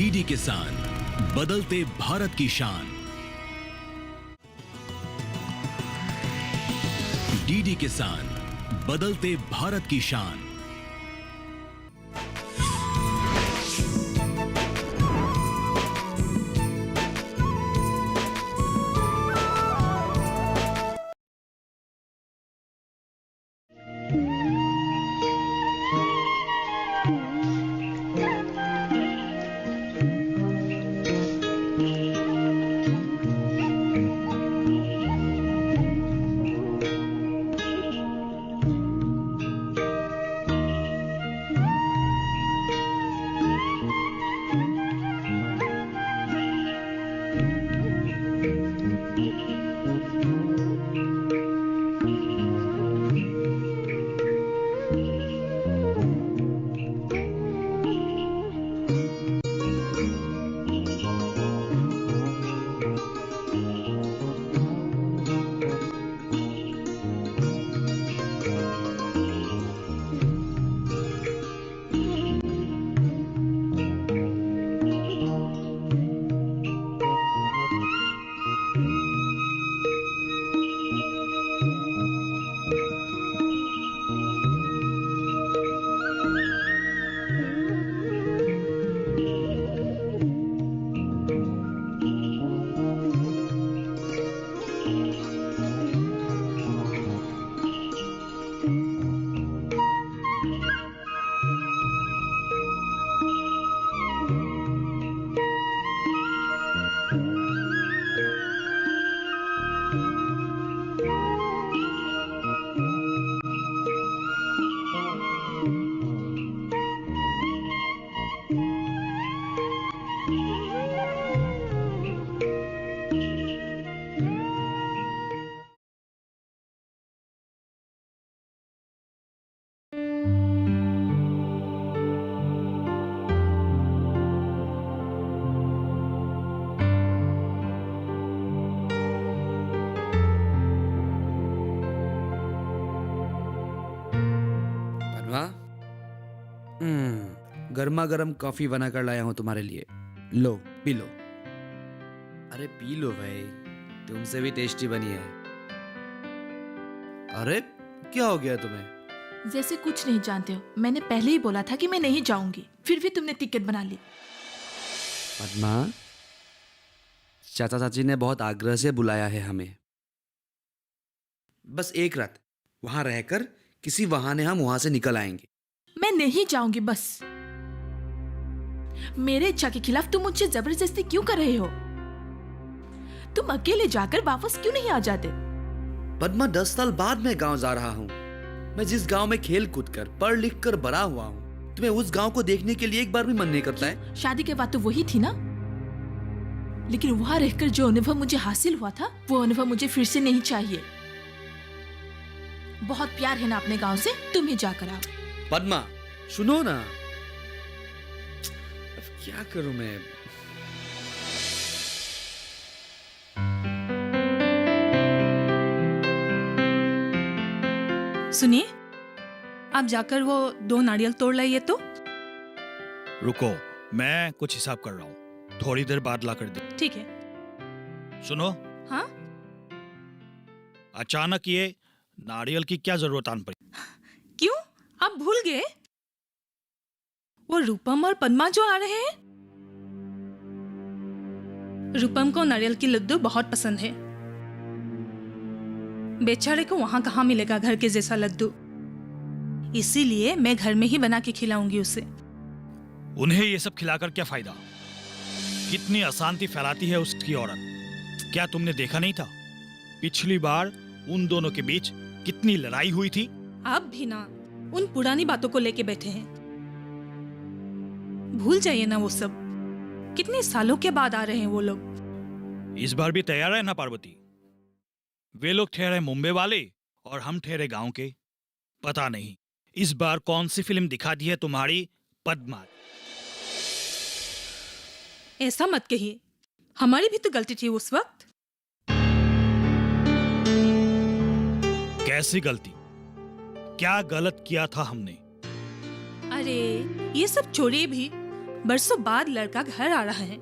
DD किसान, बदलते भारत की शान। डीडी किसान, बदलते भारत की शान। गर्मा गर्म कॉफी बनाकर लाया हूं तुम्हारे लिए। लो पी लो। अरे पी लो भाई, तुमसे भी टेस्टी बनी है। अरे क्या हो गया तुम्हें? जैसे कुछ नहीं जानते हो। मैंने पहले ही बोला था कि मैं नहीं जाऊंगी, फिर भी तुमने टिकट बना ली। पद्मा, चाचा चाची ने बहुत आग्रह से बुलाया है हमें। बस एक रात वहां रहकर किसी बहाने हम वहां से निकल आएंगे। मैं नहीं जाऊंगी बस। मेरे इच्छा के खिलाफ तुम मुझसे जबरदस्ती क्यों कर रहे हो? तुम अकेले जाकर वापस क्यों नहीं आ जाते? पद्मा, 10 साल बाद मैं गांव जा रहा हूं। मैं जिस गांव में खेल कूद कर पढ़ लिख कर बड़ा हुआ हूं, तुम्हें उस गांव को देखने के लिए एक बार भी मन नहीं करता है? शादी के बाद तो वही थी ना, लेकिन वहां रहकर जो अनुभव मुझे हासिल हुआ था, वो अनुभव मुझे फिर से नहीं चाहिए। बहुत प्यार है ना अपने गांव से, तुम ही जाकर आओ। पद्मा सुनो ना, अब क्या करूं मैं? सुनिए, आप जाकर वो 2 नारियल तोड़ लाइए तो। रुको, मैं कुछ हिसाब कर रहा हूँ, थोड़ी देर बाद ला कर दे। ठीक है। सुनो। हाँ? अचानक ये नारियल की क्या जरूरत आन पड़ी? क्यों, आप भूल गए? वो रूपम और पद्मा जो आ रहे हैं। रूपम को नारियल की लड्डू बहुत पसंद है। बेचारे को वहां कहाँ मिलेगा घर के जैसा लड्डू, इसीलिए मैं घर में ही बना के खिलाऊंगी उसे। उन्हें ये सब खिलाकर क्या फायदा? कितनी अशांति फैलाती है उसकी औरत। क्या तुमने देखा नहीं था पिछली बार उन दोनों के बीच कितनी लड़ाई हुई थी? आप भी ना उन पुरानी बातों को लेके बैठे हैं। भूल जाइए ना वो सब। कितने सालों के बाद आ रहे हैं वो लोग। इस बार भी तैयार है ना पार्वती? वे लोग ठहरे मुंबई वाले और हम ठहरे गांव के। पता नहीं इस बार कौन सी फिल्म दिखा दी है तुम्हारी पद्मा। ऐसा मत कहिए, हमारी भी तो गलती थी उस वक्त। कैसी गलती? क्या गलत किया था हमने? अरे ये सब छोड़िए भी, बरसों बाद लड़का घर आ रहा है।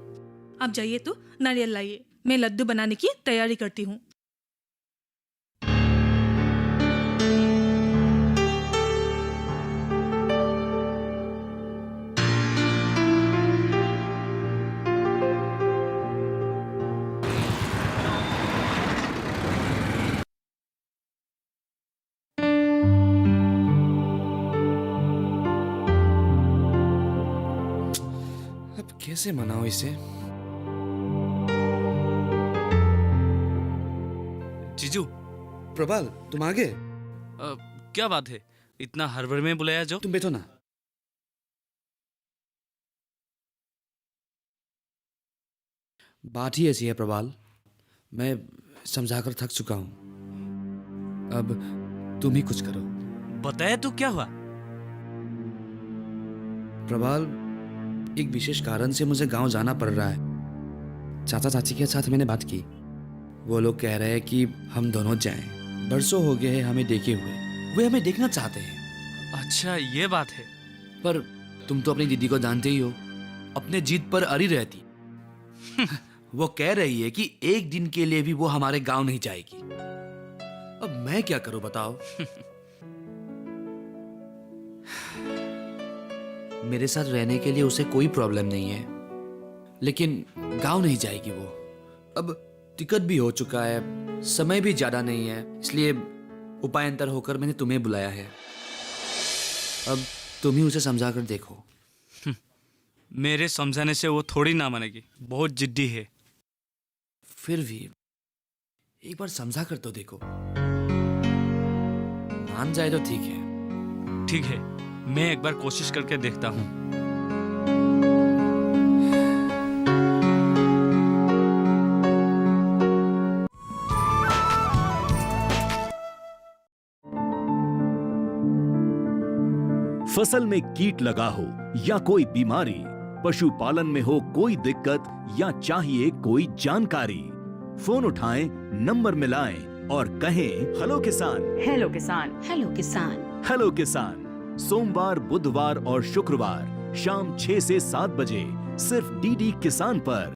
आप जाइए तो नारियल लाइए, मैं लड्डू बनाने की तैयारी करती हूँ। अब कैसे मनाओ इसे? जीजू, प्रबाल, तुम आ गए? क्या बात है, इतना हड़बड़ में बुलाया जो? तुम बैठो ना। बात ही ऐसी है प्रबाल, मैं समझाकर थक चुका हूं। अब तुम ही कुछ करो। बताया तो क्या हुआ? प्रबाल, एक विशेष कारण से मुझे गांव जाना पड़ रहा है। चाचा चाची के साथ मैंने बात की, वो लोग कह रहे हैं कि हम दोनों जाएं। बरसों हो गए हैं हमें देखे हुए, वे हमें देखना चाहते हैं। अच्छा, ये बात है। पर तुम तो अपनी दीदी को जानते ही हो, अपने जिद पर अड़ी रहती। वो कह रही है कि एक दिन के लिए भी वो हमारे गांव नहीं जाएगी। अब मैं क्या करूं बताओ? मेरे साथ रहने के लिए उसे कोई प्रॉब्लम नहीं है, लेकिन गांव नहीं जाएगी वो। अब टिकट भी हो चुका है, समय भी ज्यादा नहीं है, इसलिए उपायांतर होकर मैंने तुम्हें बुलाया है। अब तुम ही उसे समझा कर देखो। मेरे समझाने से वो थोड़ी ना मानेगी, बहुत जिद्दी है। फिर भी एक बार समझा कर तो देखो, मान जाए तो ठीक है। ठीक है, मैं एक बार कोशिश करके देखता हूँ। फसल में कीट लगा हो या कोई बीमारी, पशुपालन में हो कोई दिक्कत या चाहिए कोई जानकारी, फोन उठाएं, नंबर मिलाएं और कहें हेलो किसान। हेलो किसान। हेलो किसान। हेलो किसान सोमवार, बुधवार और शुक्रवार शाम 6 से 7 बजे सिर्फ डीडी किसान पर।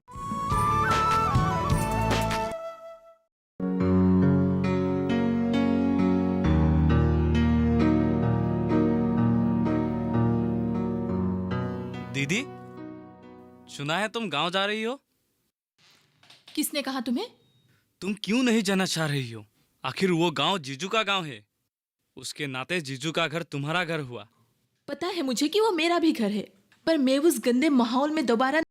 दीदी, सुना है तुम गांव जा रही हो? किसने कहा तुम्हें? तुम क्यों नहीं जाना चाह रही हो? आखिर वो गांव जीजू का गांव है, उसके नाते जीजू का घर तुम्हारा घर हुआ। पता है मुझे कि वो मेरा भी घर है, पर मैं उस गंदे माहौल में दोबारा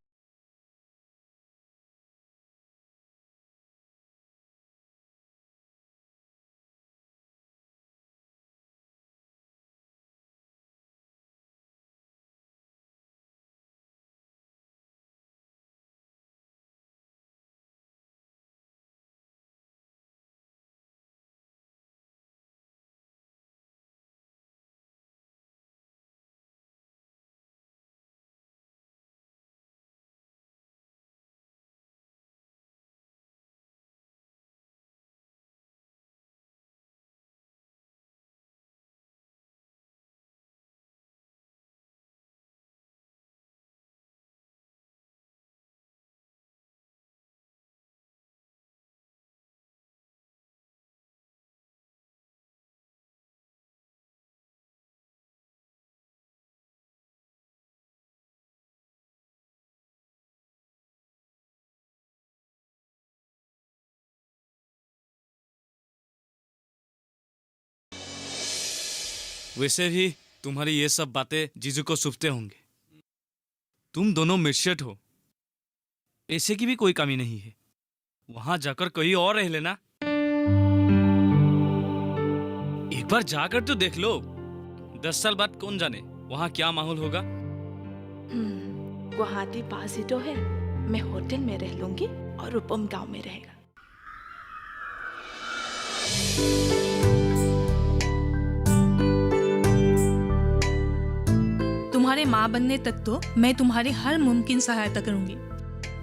वैसे भी तुम्हारी ये सब बातें जीजू को सुपते होंगे। तुम दोनों मिर्शेट हो, पैसे की भी कोई कमी नहीं है। वहां जाकर कहीं और रह लेना। एक बार जाकर तो देख लो। 10 साल बाद कौन जाने वहां क्या माहौल होगा। गुवाहाटी पास ही तो है। मैं होटल में रह लूंगी और रूपम गांव में रहेगा। तुम्हारे माँ बनने तक तो मैं तुम्हारी हर मुमकिन सहायता करूंगी,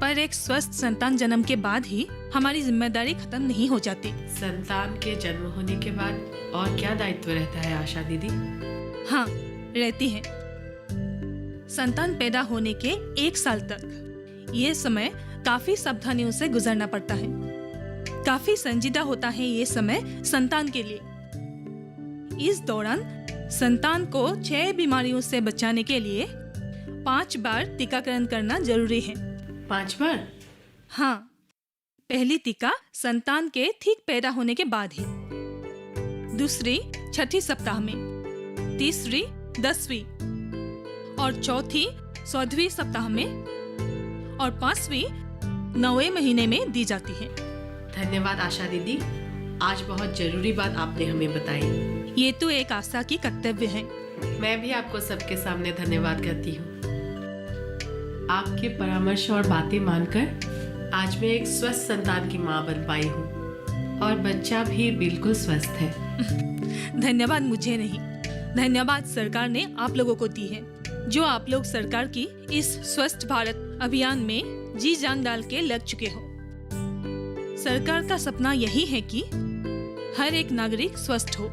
पर एक स्वस्थ संतान जन्म के बाद ही हमारी जिम्मेदारी खत्म नहीं हो जाती। संतान के जन्म होने के बाद और क्या दायित्व रहता है आशा दीदी? हाँ, रहती है। संतान पैदा होने के 1 साल तक ये समय काफी सावधानियों से गुजरना पड़ता है। काफी संजीदा होता है ये समय संतान के लिए। इस दौरान संतान को 6 बीमारियों से बचाने के लिए 5 बार टीकाकरण करना जरूरी है। 5 बार? हाँ, पहली टीका संतान के ठीक पैदा होने के बाद ही, दूसरी 6ठे सप्ताह में, तीसरी 10वीं और चौथी 14वीं सप्ताह में और 5वीं 9वें महीने में दी जाती है। धन्यवाद आशा दीदी, आज बहुत जरूरी बात आपने हमें बताई। ये तो एक आशा की कर्तव्य है। मैं भी आपको सबके सामने धन्यवाद करती हूँ। आपके परामर्श और बातें मानकर आज मैं एक स्वस्थ संतान की माँ बन पाई हूँ और बच्चा भी बिल्कुल स्वस्थ है। धन्यवाद मुझे नहीं, धन्यवाद सरकार ने आप लोगों को दी है, जो आप लोग सरकार की इस स्वस्थ भारत अभियान में जी जान डाल के लग चुके हो। सरकार का सपना यही है कि हर एक नागरिक स्वस्थ हो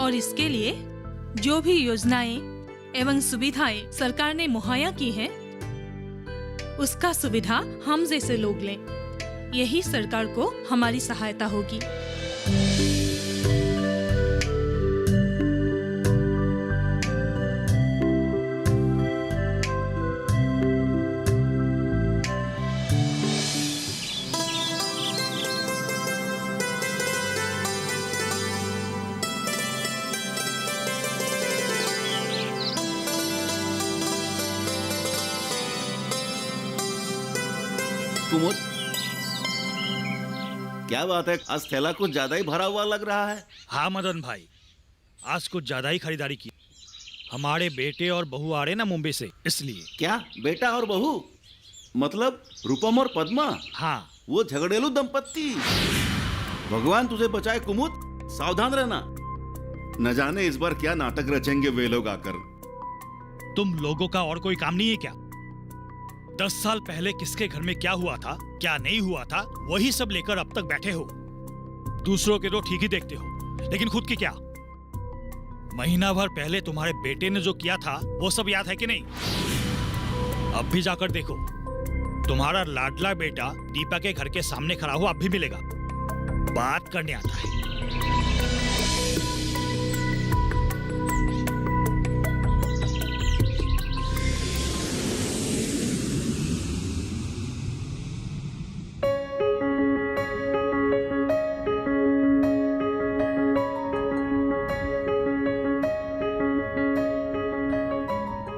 और इसके लिए जो भी योजनाएं एवं सुविधाएं सरकार ने मुहैया की हैं, उसका सुविधा हम जैसे लोग लें। यही सरकार को हमारी सहायता होगी। कुमुद, क्या बात है, आज थैला कुछ ज्यादा ही भरा हुआ लग रहा है। हाँ मदन भाई, आज कुछ ज्यादा ही खरीदारी की। हमारे बेटे और बहू आ रहे ना मुंबई से, इसलिए। क्या बेटा और बहू? मतलब रूपम और पद्मा? हाँ। वो झगड़ेलू दंपत्ति। भगवान तुझे बचाए कुमुद, सावधान रहना। न जाने इस बार क्या नाटक रचेंगे वे लोग आकर। तुम लोगों का और कोई काम नहीं है क्या? 10 साल पहले किसके घर में क्या हुआ था, क्या नहीं हुआ था, वही सब लेकर अब तक बैठे हो। दूसरों के तो ठीक ही देखते हो, लेकिन खुद की क्या? महीना भर पहले तुम्हारे बेटे ने जो किया था वो सब याद है कि नहीं? अब भी जाकर देखो, तुम्हारा लाडला बेटा दीपा के घर के सामने खड़ा हुआ अब भी मिलेगा। बात करने आता है।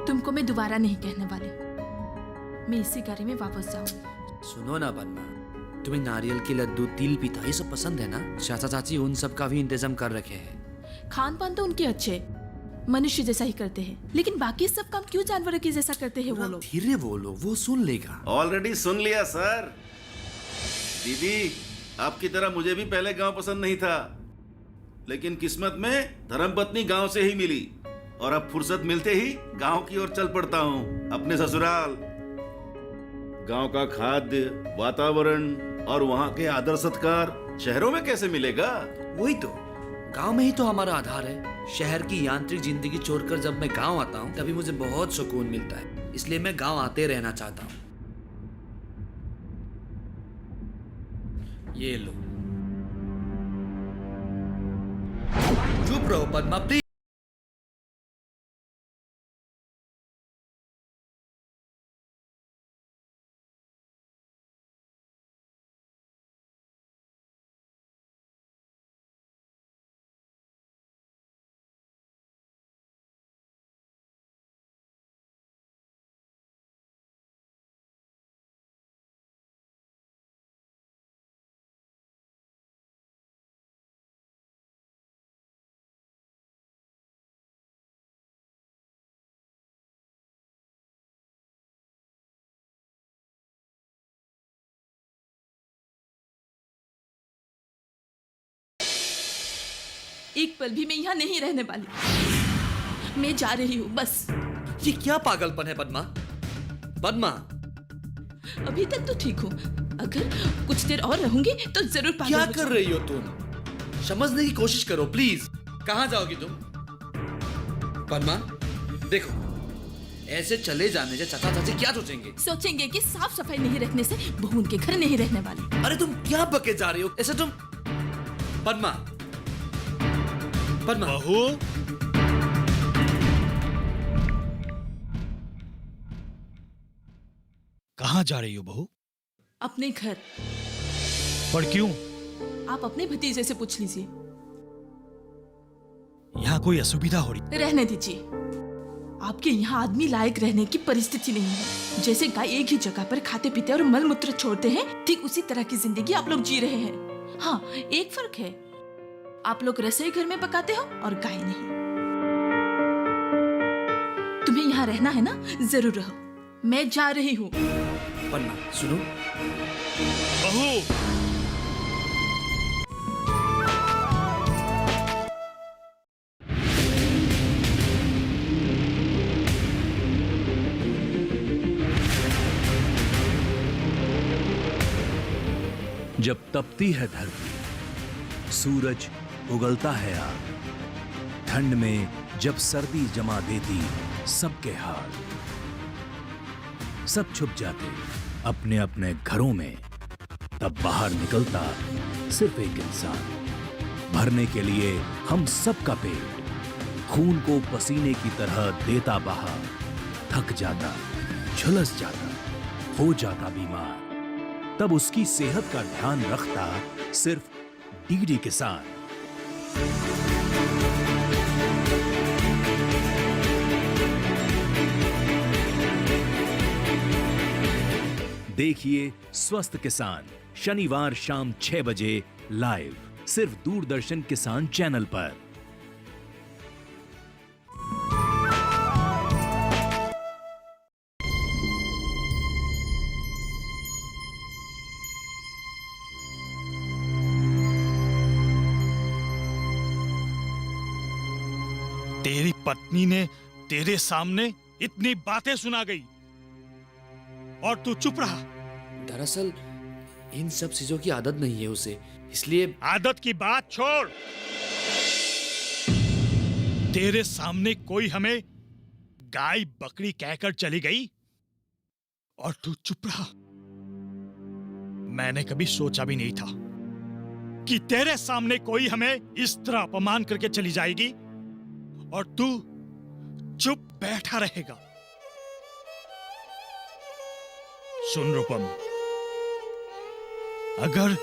तुमको मैं दोबारा नहीं कहने वाली, मैं इसी गाड़ी में वापस जाऊंगी। सुनो ना पद्मा, तुम्हें नारियल के लड्डू, तिल पिठा ये सब पसंद है ना? चाचा चाची उन सब का भी इंतजाम कर रखे हैं। खान पान तो उनके अच्छे, मनुष्य जैसा ही करते हैं, लेकिन बाकी सब काम क्यों जानवरों के जैसा करते हैं वो लोग? धीरे बोलो, वो सुन लेगा। ऑलरेडी सुन लिया सर। दीदी, आपकी तरह मुझे भी पहले गांव पसंद नहीं था, लेकिन किस्मत में धर्मपत्नी गांव से ही मिली और अब फुर्सत मिलते ही गांव की ओर चल पड़ता हूँ, अपने ससुराल। गांव का खाद्य, वातावरण और वहाँ के आदर सत्कार शहरों में कैसे मिलेगा? वही तो, गांव में ही तो हमारा आधार है। शहर की यांत्रिक जिंदगी छोड़कर जब मैं गांव आता हूँ तभी मुझे बहुत सुकून मिलता है, इसलिए मैं गांव आते रहना चाहता हूँ। ये लो। चुप रहो पद्मा प्लीज। एक पल भी मैं यहाँ नहीं रहने वाली, मैं जा रही हूँ बस। ये क्या पागलपन है पद्मा? पद्मा, अभी तक तो ठीक हूँ, अगर कुछ देर और रहूंगी तो जरूर पागल क्या हो कर रही हो तुम? समझने की कोशिश करो प्लीज। कहाँ जाओगी तुम? पद्मा देखो, ऐसे चले जाने से चाचा चाची क्या सोचेंगे? सोचेंगे कि साफ सफाई नहीं रखने से बहू उनके घर नहीं रहने वाली। अरे तुम क्या बके जा रही हो? ऐसे तुम पद्मा, पद्मा, बहू, कहाँ जा रही हो बहू? अपने घर। पर क्यों? आप अपने भतीजे से पूछ लीजिए। यहाँ कोई असुविधा हो रही? रहने दीजिए। आपके यहाँ आदमी लायक रहने की परिस्थिति नहीं है। जैसे गाय एक ही जगह पर खाते पीते और मल मूत्र छोड़ते हैं, ठीक उसी तरह की जिंदगी आप लोग जी रहे हैं। हाँ, एक फर्क है, आप लोग रसोई घर में पकाते हो और गाय नहीं। तुम्हें यहाँ रहना है ना, जरूर रहो। मैं जा रही हूँ। पन्ना सुनो, बहू, जब तपती है धरती, सूरज उगलता है आग, ठंड में जब सर्दी जमा देती सबके हाल, सब छुप जाते अपने अपने घरों में, तब बाहर निकलता सिर्फ एक इंसान, भरने के लिए हम सबका पेट, खून को पसीने की तरह देता बहा, थक जाता, झुलस जाता, हो जाता बीमार, तब उसकी सेहत का ध्यान रखता सिर्फ डीडी किसान। देखिए स्वस्थ किसान शनिवार शाम 6 बजे लाइव, सिर्फ दूरदर्शन किसान चैनल पर। तेरी पत्नी ने तेरे सामने इतनी बातें सुना गई और तू चुप रहा। दरअसल इन सब चीजों की आदत नहीं है उसे, इसलिए। आदत की बात छोड़, तेरे सामने कोई हमें गाय बकरी कहकर चली गई और तू चुप रहा। मैंने कभी सोचा भी नहीं था कि तेरे सामने कोई हमें इस तरह अपमान करके चली जाएगी और तू चुप बैठा रहेगा। सुन रूपम, अगर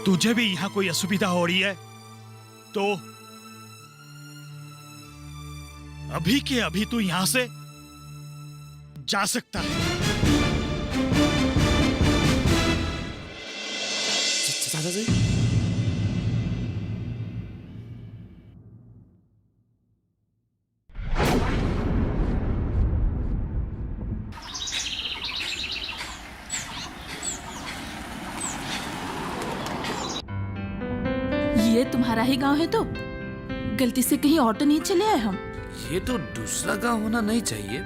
तुझे भी यहां कोई असुविधा हो रही है तो अभी के अभी तू यहां से जा सकता है। चाचा जी, ये तुम्हारा ही गांव है तो गलती से कहीं ऑटो नहीं चले आए हम? ये तो दूसरा गांव होना नहीं चाहिए,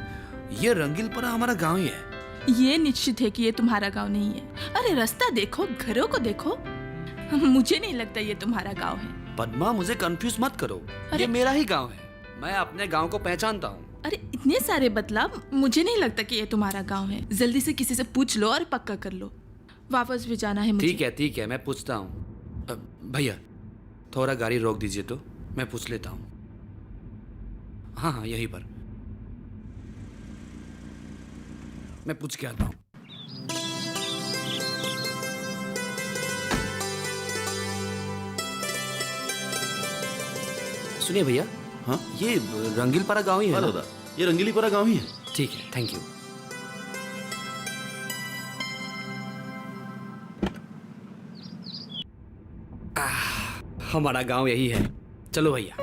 ये रंगीलपरा हमारा गांव ही है। ये निश्चित है कि ये तुम्हारा गांव नहीं है। अरे रास्ता देखो, घरों को देखो, मुझे नहीं लगता ये तुम्हारा गांव है। पद्मा, मुझे कंफ्यूज मत करो, ये मेरा ही गांव है, मैं अपने गांव को पहचानता हूँ। अरे इतने सारे बदलाव, मुझे नहीं लगता कि ये तुम्हारा गांव है। जल्दी से किसी से पूछ लो और पक्का कर लो। वापस भी जाना है मुझे। ठीक है, मैं पूछता हूँ। भैया थोड़ा गाड़ी रोक दीजिए तो मैं पूछ लेता हूँ। हाँ, यहीं पर मैं पूछ के आता हूँ। सुनिए भैया। हाँ, ये रंगीलपरा गांव ही है ना? दादा, ये रंगीलीपरा गांव ही है। ठीक है, थैंक यू। हमारा गांव यही है, चलो भैया।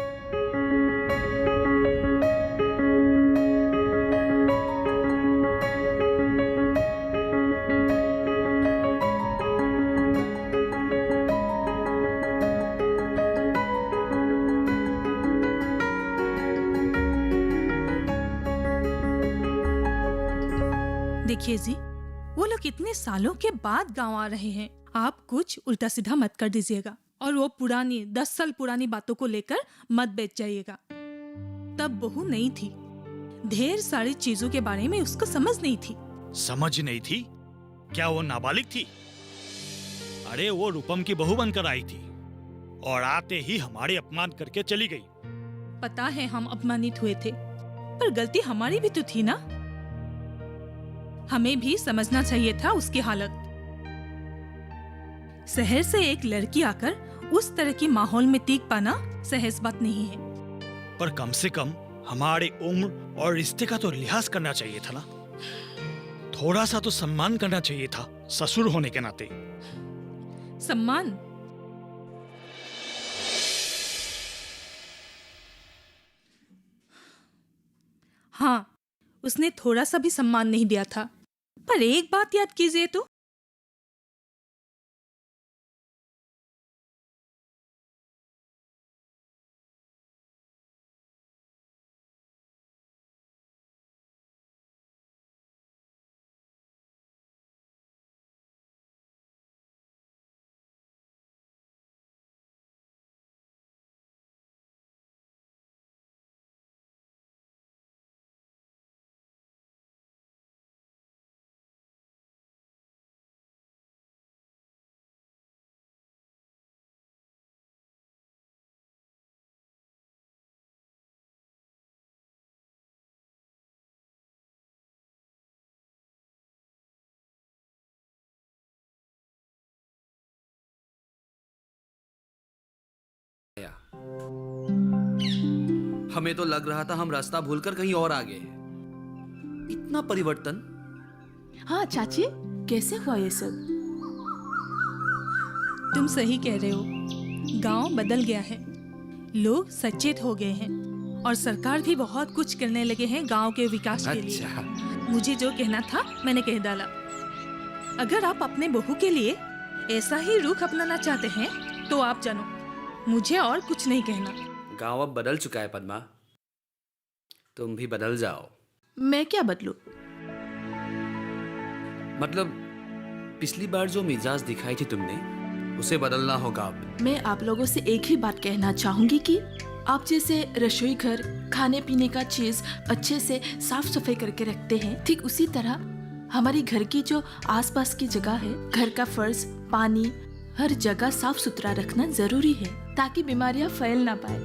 देखिए जी, वो लोग इतने सालों के बाद गांव आ रहे हैं। आप कुछ उल्टा सीधा मत कर दीजिएगा और वो पुरानी 10 साल पुरानी बातों को लेकर मत बैठ जाइएगा। तब बहू नहीं थी, ढेर सारी चीजों के बारे में उसको समझ नहीं थी। समझ नहीं थी? क्या वो नाबालिग थी? अरे वो रूपम की बहू बनकर आई थी और आते ही हमारे अपमान करके चली गई। पता है हम अपमानित हुए थे, पर गलती हमारी भी तो थी ना। हमें भी समझना चाहिए था उसकी हालत। शहर से एक लड़की आकर उस तरह की माहौल में टीक पाना सहज बात नहीं है। पर कम से कम हमारे उम्र और रिश्ते का तो लिहाज करना चाहिए था ना। थोड़ा सा तो सम्मान करना चाहिए था ससुर होने के नाते। सम्मान? हाँ, उसने थोड़ा सा भी सम्मान नहीं दिया था। पर एक बात याद कीजिए तो, हमें तो लग रहा था हम रास्ता भूलकर कहीं और आ गए। इतना परिवर्तन। हाँ चाची, कैसे हुआ ये सब? तुम सही कह रहे हो। गांव बदल गया है, लोग सचेत हो गए हैं और सरकार भी बहुत कुछ करने लगे हैं गांव के विकास के लिए। अच्छा, मुझे जो कहना था मैंने कह डाला। अगर आप अपने बहू के लिए ऐसा ही रुख अपनाना चाहते हैं तो आप जानो, मुझे और कुछ नहीं कहना। गांव अब बदल चुका है पद्मा, तुम भी बदल जाओ। मैं क्या बदलूं? मतलब पिछली बार जो मिजाज दिखाई थी तुमने, उसे बदलना होगा अब। मैं आप लोगों से एक ही बात कहना चाहूंगी कि आप जैसे रसोई घर, खाने पीने का चीज अच्छे से साफ सफाई करके रखते हैं, ठीक उसी तरह हमारी घर की जो आसपास की जगह है, घर का फर्श, पानी, हर जगह साफ सुथरा रखना जरूरी है ताकि बीमारियां फैल ना पाए।